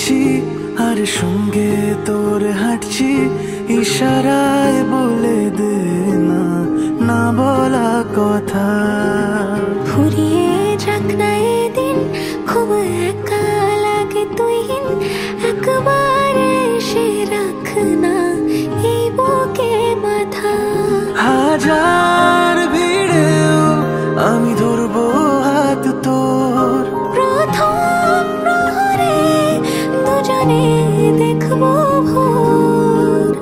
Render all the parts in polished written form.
যাচ্ছি আর সঙ্গে তোর হাঁটছি, ইশারায় বলে দে না না বলা কথা। ফুরিয়ে যাক না এদিন, খুব একা লাগে তুই একবার এসে রাখ না এই বুকে মাথা। হাজার ভিড়েও আমি ধরবো হাত তোর, প্রথম প্রহরে দুজনে দেখবো ভোর।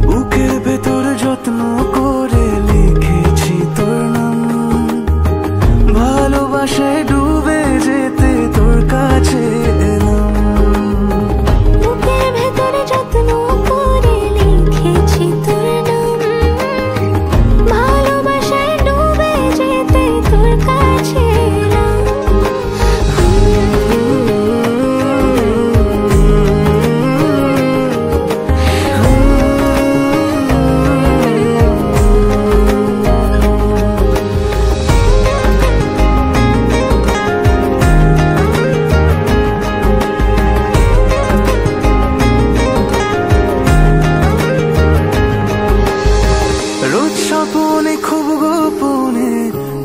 বুকের ভেতর যত্ন করে লিখেছি তোর নাম, ভালোবাসায় ডুবে যেতে তোর কাছে এলাম। বুকের ভেতরে যত্ন করে লিখেছি তোর নাম, ভালোবাসায় ডুবে যেতে তোর কাছে এলাম। রোজ স্বপনে খুব গোপনে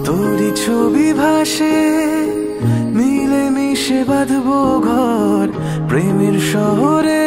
তোরই ছবি ভাসে, মিলে মিশে বাঁধবো ঘর প্রেমের শহরে।